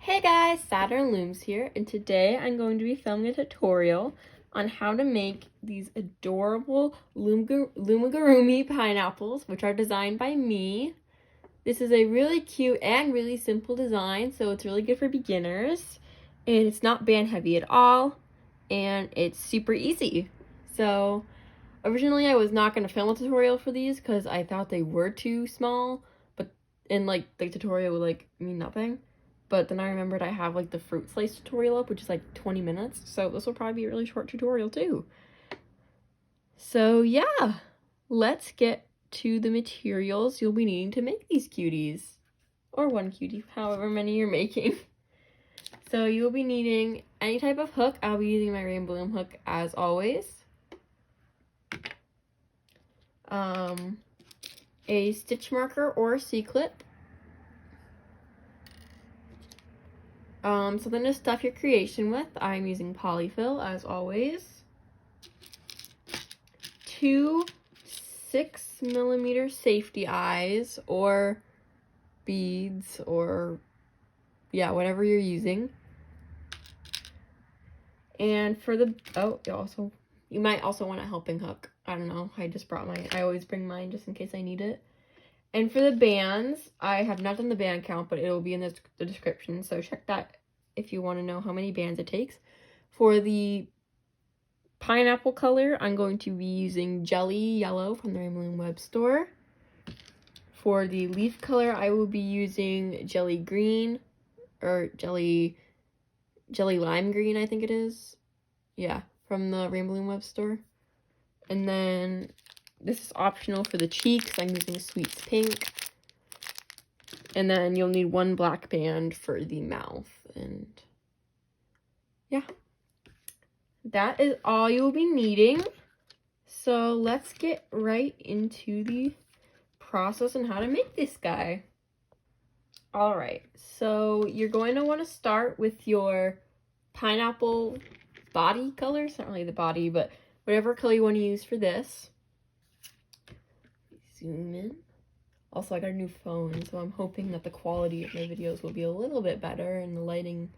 Hey guys, Saturn Looms here, and today I'm going to be filming a tutorial on how to make these adorable Lumigurumi pineapples, which are designed by me. This is a really cute and really simple design, so it's really good for beginners, and it's not band heavy at all, and it's super easy. So originally I was not going to film a tutorial for these because I thought they were too small, but the tutorial would mean nothing. But then I remembered I have the fruit slice tutorial up, which is 20 minutes. So this will probably be a really short tutorial too. So yeah, let's get to the materials you'll be needing to make these cuties. Or one cutie, however many you're making. So you'll be needing any type of hook. I'll be using my Rainbow Loom hook as always. A stitch marker or C-clip. Something to stuff your creation with. I'm using polyfill as always. 2 6mm safety eyes or beads or whatever you're using. And for the you might also want a helping hook. I don't know. I just brought mine. I always bring mine just in case I need it. And for the bands, I have not done the band count, but it will be in the description. So check that if you want to know how many bands it takes. For the pineapple color, I'm going to be using Jelly Yellow from the Rainbow Loom web store. For the leaf color, I will be using Jelly Green or Jelly Lime Green, I think it is. Yeah, from the Rainbow Loom web store. And then this is optional for the cheeks. I'm using Sweets Pink. And then you'll need 1 black band for the mouth. And yeah, that is all you'll be needing. So let's get right into the process and how to make this guy. All right, so you're going to want to start with your pineapple body color. It's not really the body, but whatever color you want to use for this. Zoom in. Also, I got a new phone, so I'm hoping that the quality of my videos will be a little bit better and the lighting,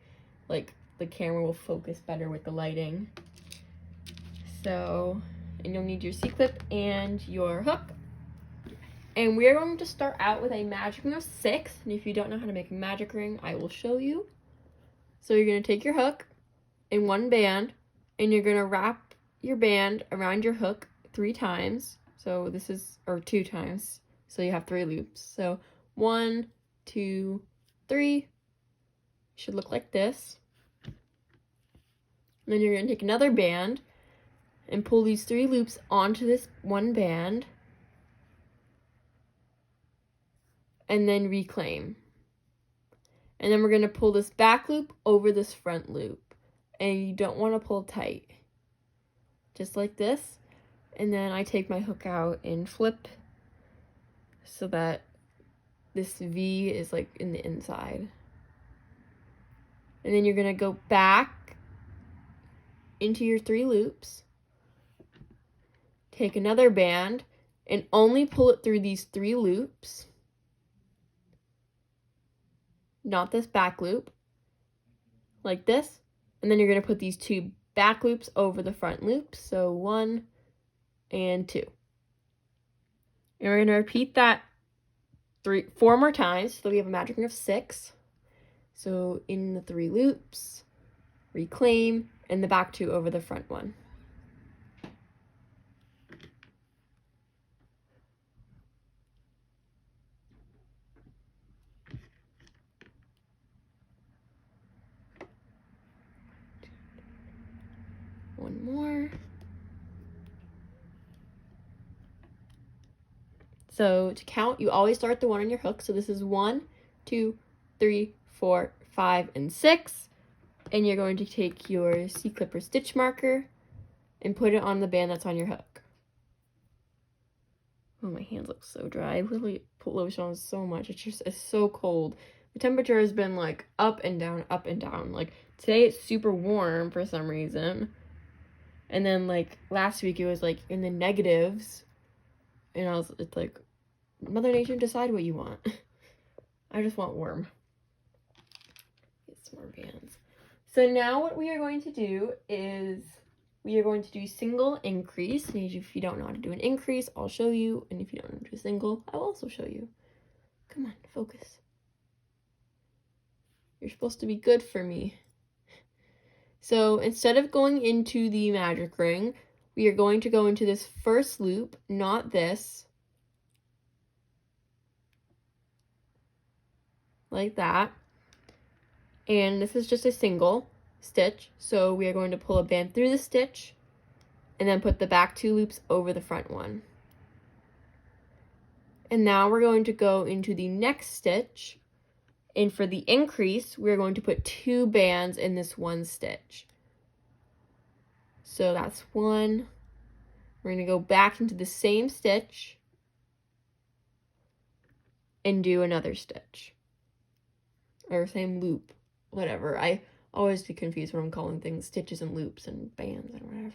the camera will focus better with the lighting. So, and you'll need your C-clip and your hook. And we're going to start out with a magic ring of 6. And if you don't know how to make a magic ring, I will show you. So you're going to take your hook in 1 band, and you're going to wrap your band around your hook 3 times. So this is, or 2 times. So you have 3 loops. So 1, 2, 3. Should look like this. And then you're going to take another band and pull these 3 loops onto this 1 band. And then reclaim. And then we're going to pull this back loop over this front loop. And you don't want to pull tight. Just like this. And then I take my hook out and flip so that this V is in the inside. And then you're going to go back into your 3 loops. Take another band and only pull it through these 3 loops. Not this back loop. Like this. And then you're going to put these 2 back loops over the front loops. So 1 and 2. And we're going to repeat that 4 more times. So we have a magic ring of 6. So in the 3 loops, reclaim, and the back 2 over the front 1. One more. So to count, you always start the 1 on your hook. So this is 1, 2, 3, 4, 5, and 6. And you're going to take your C-clip or stitch marker and put it on the band that's on your hook. Oh, my hands look so dry. I literally put lotion on so much. It's so cold. The temperature has been up and down, up and down. Today it's super warm for some reason. And then last week it was in the negatives. And it's Mother Nature, decide what you want. I just want warm. some more bands. So now what we are going to do is we are going to do single increase. And if you don't know how to do an increase, I'll show you. And if you don't know how to do a single, I will also show you. Come on, focus. You're supposed to be good for me. So instead of going into the magic ring, we are going to go into this first loop, not this. Like that. And this is just a single stitch. So we are going to pull a band through the stitch and then put the back 2 loops over the front one. And now we're going to go into the next stitch. And for the increase, we're going to put 2 bands in this one stitch. So that's 1. We're going to go back into the same stitch and do another stitch. Or same loop, whatever. I always get confused when I'm calling things stitches and loops and bands and whatever.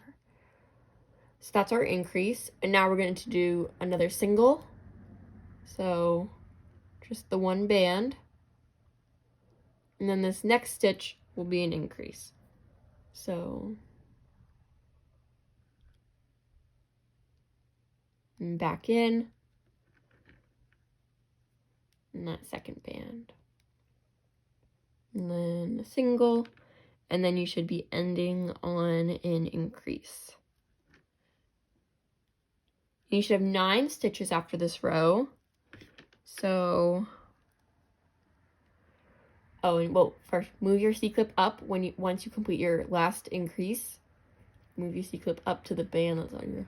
So that's our increase. And now we're going to do another single. So just the 1 band. And then this next stitch will be an increase. So and back in. And that second band. And then a single. And then you should be ending on an increase. You should have 9 stitches after this row. So, oh, and well, first move your C-clip up once you complete your last increase. Move your C-clip up to the band that's on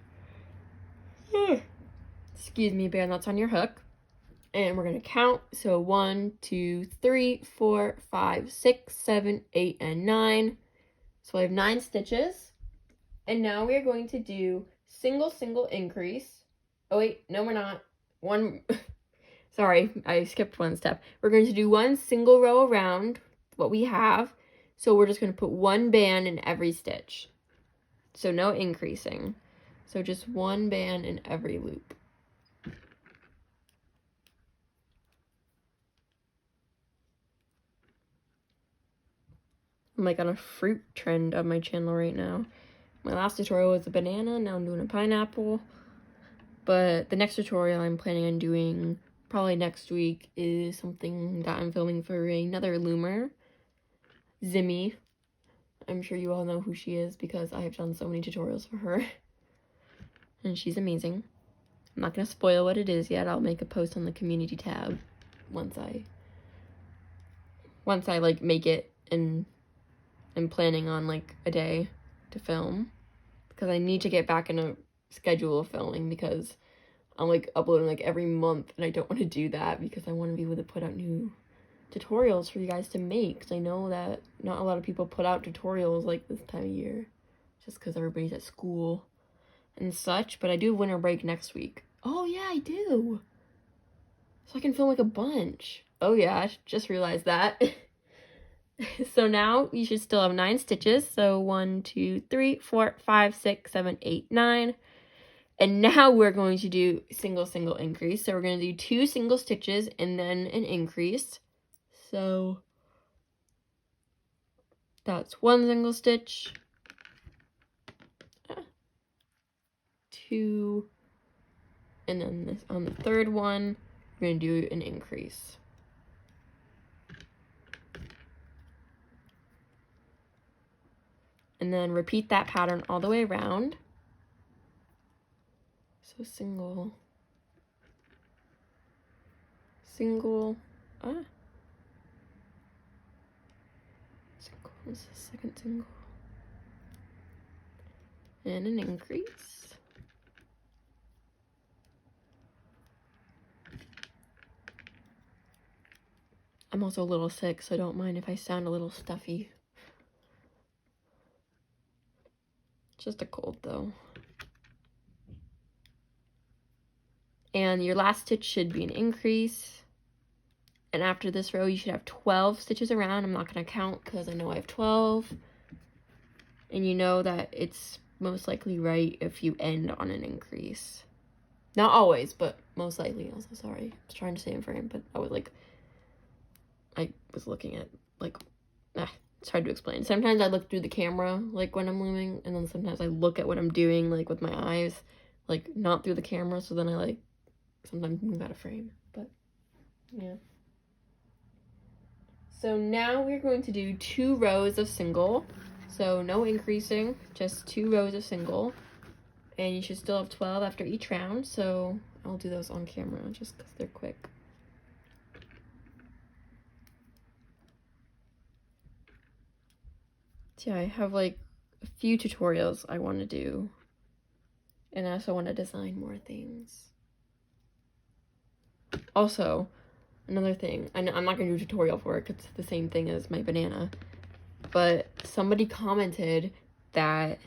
your, excuse me, band that's on your hook. And we're gonna count. So 1, 2, 3, 4, 5, 6, 7, 8, and 9. So I have 9 stitches. And now we are going to do single, single increase. Oh wait, no we're not. Sorry, I skipped one step. We're going to do 1 single row around what we have. So we're just going to put 1 band in every stitch. So no increasing. So just 1 band in every loop. I'm like on a fruit trend on my channel right now. My last tutorial was a banana, now I'm doing a pineapple. But the next tutorial I'm planning on doing probably next week is something that I'm filming for another loomer, Zimmy. I'm sure you all know who she is because I have done so many tutorials for her. And she's amazing. I'm not going to spoil what it is yet. I'll make a post on the community tab once I like make it, and I'm planning on like a day to film because I need to get back in a schedule of filming because I'm like uploading like every month and I don't want to do that because I want to be able to put out new tutorials for you guys to make, because I know that not a lot of people put out tutorials like this time of year just because everybody's at school and such. But I do have winter break next week. Oh yeah, I do, so I can film like a bunch. Oh yeah, I just realized that. So now you should still have 9 stitches. So 1, 2, 3, 4, 5, 6, 7, 8, 9. And now we're going to do single, single increase. So we're going to do 2 single stitches and then an increase. So that's 1 single stitch, 2, and then this on the third one, we're going to do an increase. And then repeat that pattern all the way around. So single, single, single, this is the second single, and an increase. I'm also a little sick, so don't mind if I sound a little stuffy. Just a cold though. And your last stitch should be an increase. And after this row, you should have 12 stitches around. I'm not going to count because I know I have 12. And you know that it's most likely right if you end on an increase. Not always, but most likely. Also, sorry, I was trying to say in frame, but I was looking at like it's hard to explain. Sometimes I look through the camera, like, when I'm looming, and then sometimes I look at what I'm doing, like, with my eyes, like, not through the camera, so then I, like, sometimes move out of frame, but, yeah. So now we're going to do 2 rows of single, so no increasing, just 2 rows of single, and you should still have 12 after each round, so I'll do those on camera just because they're quick. So yeah, I have like a few tutorials I want to do, and I also want to design more things. Also, another thing, I'm not going to do a tutorial for it because it's the same thing as my banana, but somebody commented that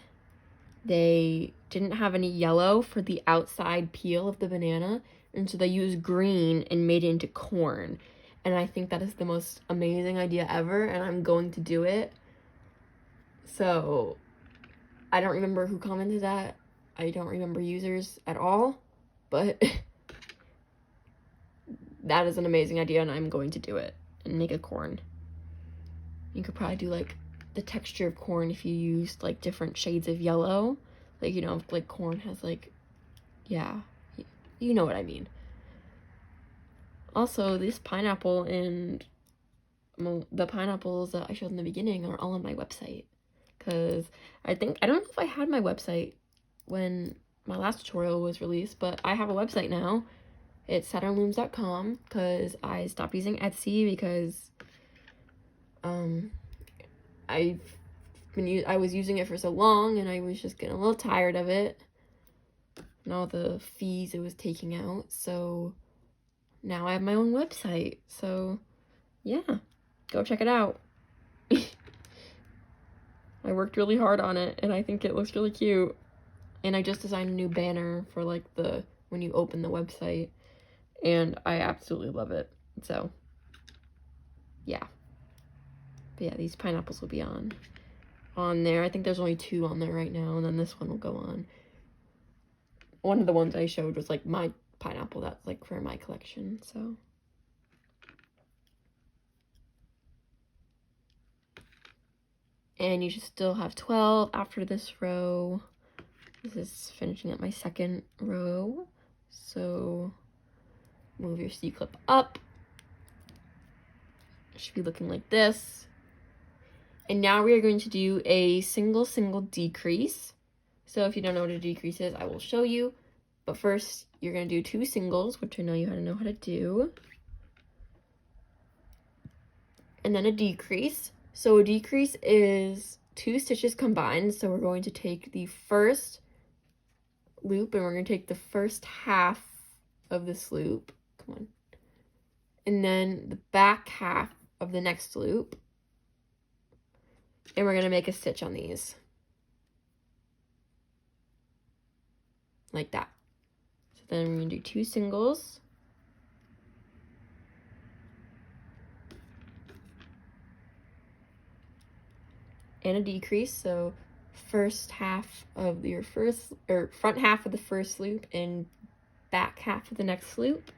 they didn't have any yellow for the outside peel of the banana, and so they used green and made it into corn. And I think that is the most amazing idea ever, and I'm going to do it. So, I don't remember who commented that. I don't remember users at all, but that is an amazing idea, and I'm going to do it and make a corn. You could probably do, like, the texture of corn if you used, like, different shades of yellow. Like, you know, like, corn has, like, yeah, you know what I mean. Also, this pineapple and the pineapples that I showed in the beginning are all on my website. Because I don't know if I had my website when my last tutorial was released, but I have a website now. It's SaturnLooms.com because I stopped using Etsy because I was using it for so long and I was just getting a little tired of it and all the fees it was taking out. So now I have my own website. So yeah, go check it out. I worked really hard on it and I think it looks really cute. And I just designed a new banner for like when you open the website, and I absolutely love it. So yeah. But yeah, these pineapples will be on there. I think there's only 2 on there right now, and then this one will go on. One of the ones I showed was like my pineapple that's like for my collection, so. And you should still have 12 after this row. This is finishing up my second row. So move your C-clip up. It should be looking like this. And now we are going to do a single decrease. So if you don't know what a decrease is, I will show you. But first, you're going to do 2 singles, which I know you know how to do. And then a decrease. So a decrease is 2 stitches combined. So we're going to take the first loop and we're going to take the first half of this loop. Come on. And then the back half of the next loop. And we're going to make a stitch on these. Like that. So then we're going to do 2 singles. And a decrease, so front half of the first loop and back half of the next loop,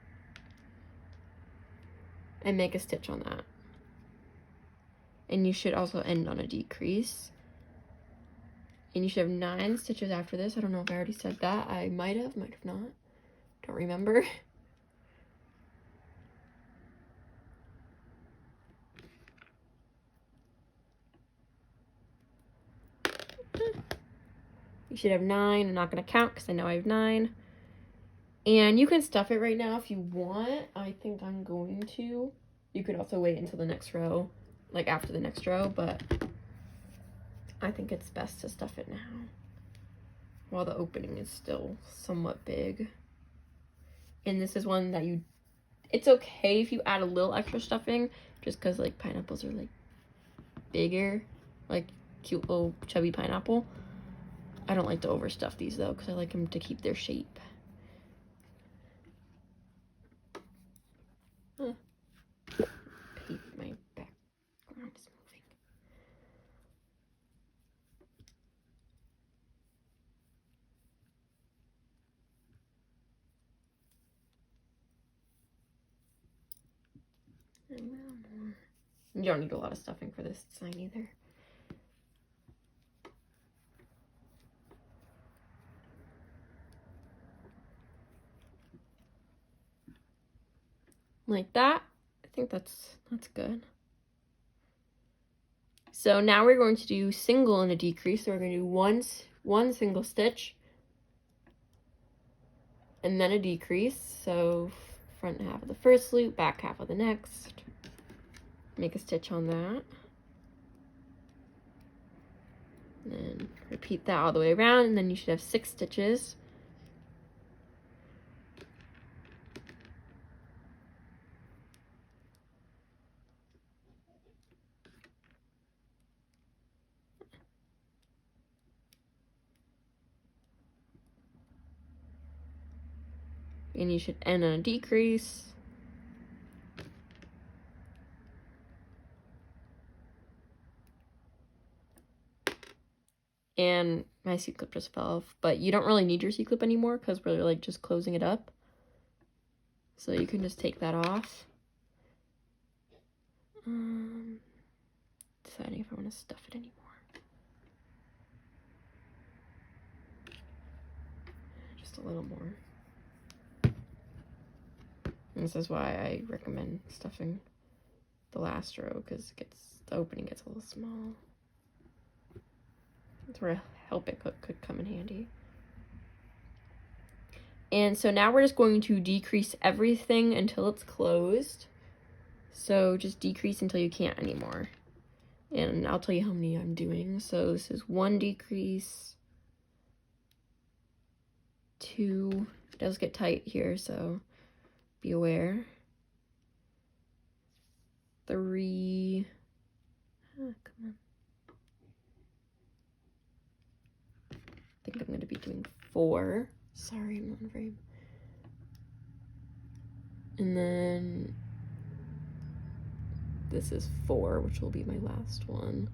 and make a stitch on that. And you should also end on a decrease. And you should have 9 stitches after this. I don't know if I already said that. I might have not. Don't remember. You should have 9. I'm not going to count because I know I have 9. And you can stuff it right now if you want. I think I'm going to. You could also wait until the next row, like after the next row, but I think it's best to stuff it now while the opening is still somewhat big. And this is one that it's okay if you add a little extra stuffing, just because like pineapples are like bigger, like cute little chubby pineapple. I don't like to overstuff these though, because I like them to keep their shape. My background is moving. A little more. You don't need a lot of stuffing for this design either. Like that. I think that's good. So now we're going to do single and a decrease. So we're going to do one single stitch and then a decrease. So front half of the first loop, back half of the next. Make a stitch on that. And then repeat that all the way around, and then you should have 6 stitches. And you should end on a decrease. And my C-clip just fell off, but you don't really need your C-clip anymore because we're like just closing it up. So you can just take that off. Deciding if I want to stuff it anymore. Just a little more. And this is why I recommend stuffing the last row, because the opening gets a little small. That's where a helping hook could come in handy. And so now we're just going to decrease everything until it's closed. So just decrease until you can't anymore. And I'll tell you how many I'm doing. So this is 1 decrease, 2, it does get tight here, so be aware. 3, come on. I think I'm gonna be doing 4. Sorry, I'm not in frame. And then this is 4, which will be my last one.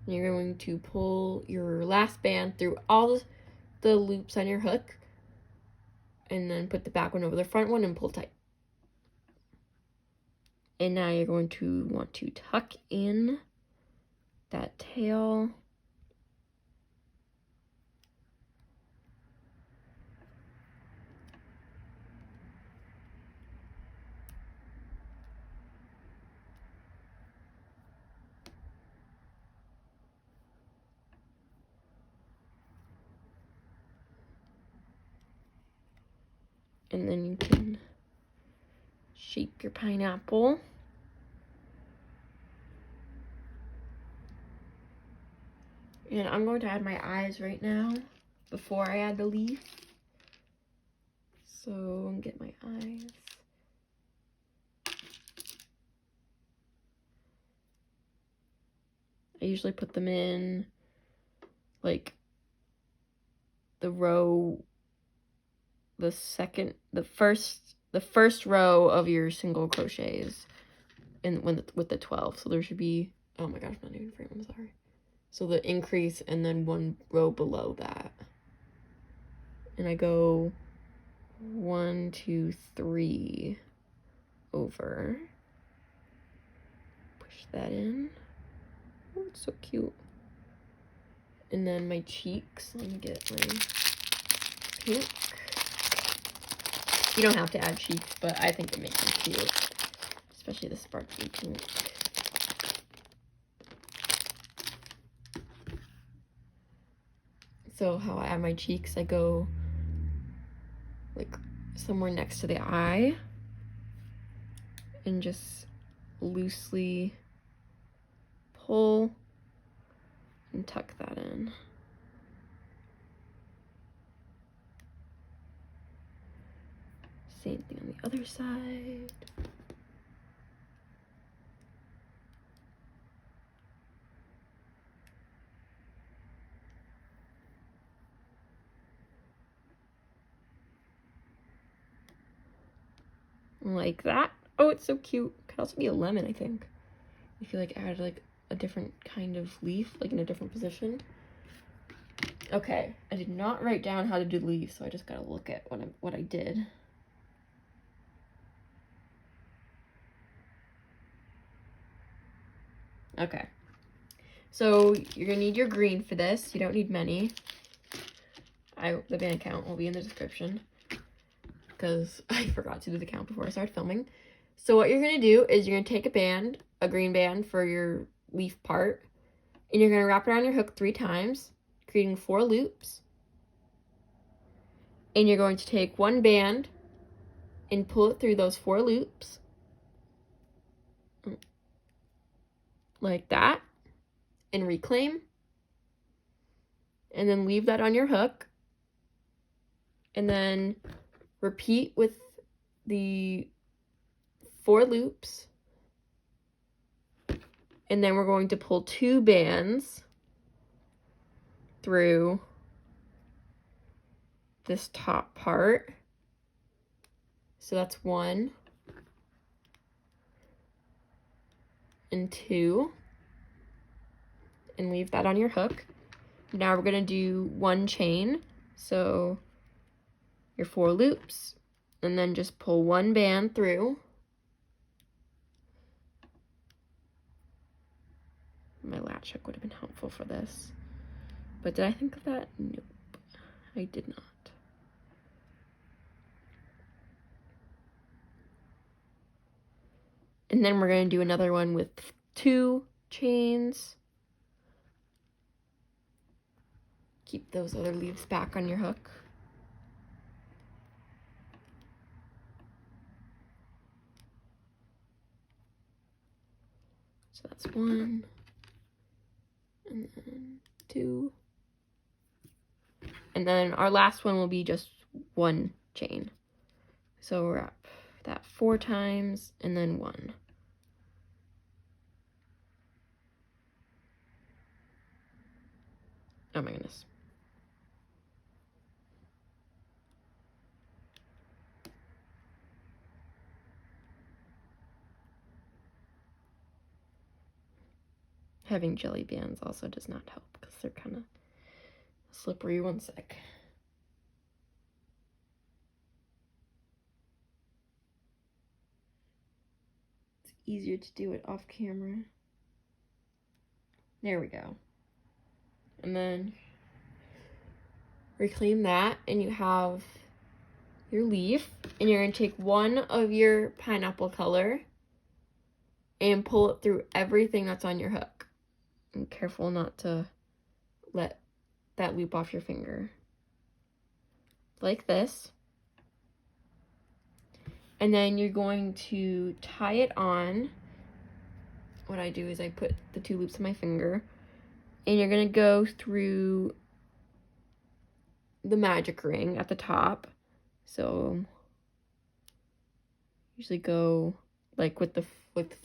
And you're going to pull your last band through all the loops on your hook, and then put the back one over the front one and pull tight. And now you're going to want to tuck in that tail. And then you can shape your pineapple. And I'm going to add my eyes right now before I add the leaf. So get my eyes. I usually put them in like the first row of your single crochets with the 12. So there should be, oh my gosh, I'm not even frame, I'm sorry. So the increase and then 1 row below that. And I go 1, 2, 3 over. Push that in. Oh, it's so cute. And then my cheeks, let me get my pink. You don't have to add cheeks, but I think it makes them cute, especially the sparkly pink. So how I add my cheeks, I go like somewhere next to the eye and just loosely pull and tuck that in. Same thing on the other side. Like that. Oh, it's so cute. Could also be a lemon, I think. If you like add like a different kind of leaf, like in a different position. Okay, I did not write down how to do leaves, so I just gotta look at what I did. Okay. So you're gonna need your green for this. You don't need many. The band count will be in the description because I forgot to do the count before I started filming. So what you're gonna do is you're gonna take a green band for your leaf part, and you're gonna wrap it around your hook 3 times, creating 4 loops. And you're going to take one band and pull it through those 4 loops like that and reclaim, and then leave that on your hook, and then repeat with the 4 loops, and then we're going to pull 2 bands through this top part. So that's 1 and 2, and leave that on your hook. Now we're gonna do 1 chain, so your 4 loops, and then just pull 1 band through. My latch hook would have been helpful for this, but did I think of that? Nope, I did not. And then we're going to do another one with 2 chains. Keep those other leaves back on your hook. So that's 1, and then 2. And then our last one will be just 1 chain. So wrap that 4 times, and then 1. Oh my goodness. Having jelly bands also does not help because they're kind of slippery. One sec. It's easier to do it off camera. There we go. And then reclaim that, and you have your leaf, and you're going to take one of your pineapple color and pull it through everything that's on your hook. And careful not to let that loop off your finger. Like this. And then you're going to tie it on. What I do is I put the 2 loops on my finger, and you're going to go through the magic ring at the top. So usually go like with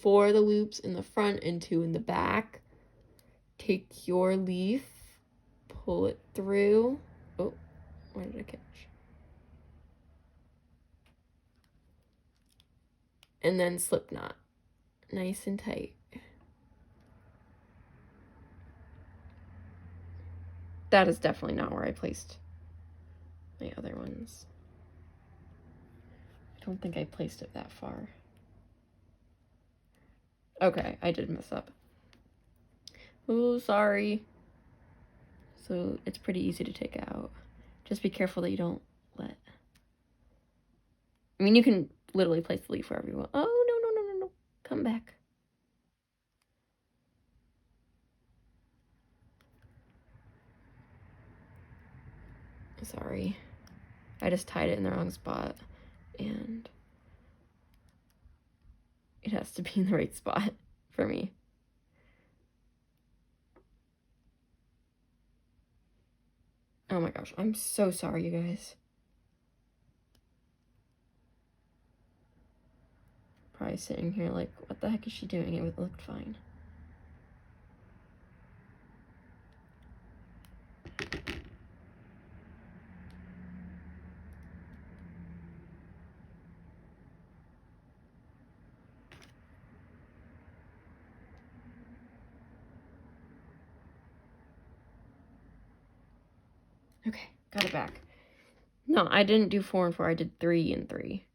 4 of the loops in the front and 2 in the back. Take your leaf, pull it through. Oh, where did I catch? And then slip knot, nice and tight. That is definitely not where I placed my other ones. I don't think I placed it that far. Okay, I did mess up. Oh, sorry. So it's pretty easy to take out. Just be careful that you don't let. I mean, you can literally place the leaf wherever you want. Oh, no, no, no, no, no. Come back. Sorry. I just tied it in the wrong spot, and it has to be in the right spot for me. Oh my gosh, I'm so sorry, you guys. Probably sitting here like, what the heck is she doing? It looked fine. Okay, got it back. No, I didn't do 4 and 4. I did 3 and 3.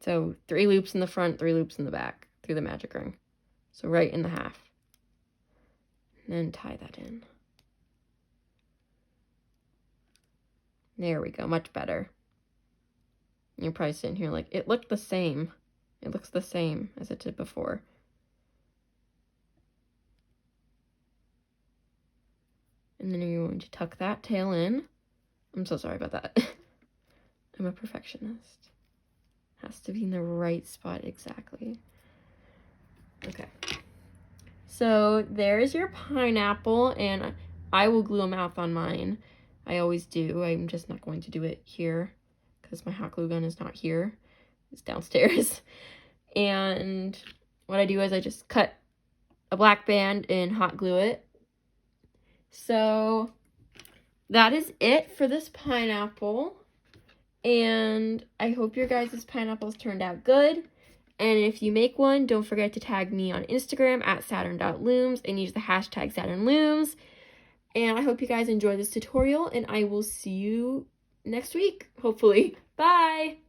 So 3 loops in the front, 3 loops in the back through the magic ring. So right in the half. And then tie that in. There we go, much better. You're probably sitting here like, it looked the same. It looks the same as it did before. And then you're going to tuck that tail in. I'm so sorry about that. I'm a perfectionist. Has to be in the right spot exactly. Okay. So there's your pineapple, and I will glue a mouth on mine. I always do. I'm just not going to do it here because my hot glue gun is not here. It's downstairs. And what I do is I just cut a black band and hot glue it. So that is it for this pineapple. And I hope your guys' pineapples turned out good. And if you make one, don't forget to tag me on Instagram at saturn.looms and use the hashtag SaturnLooms. And I hope you guys enjoyed this tutorial, and I will see you next week, hopefully. Bye!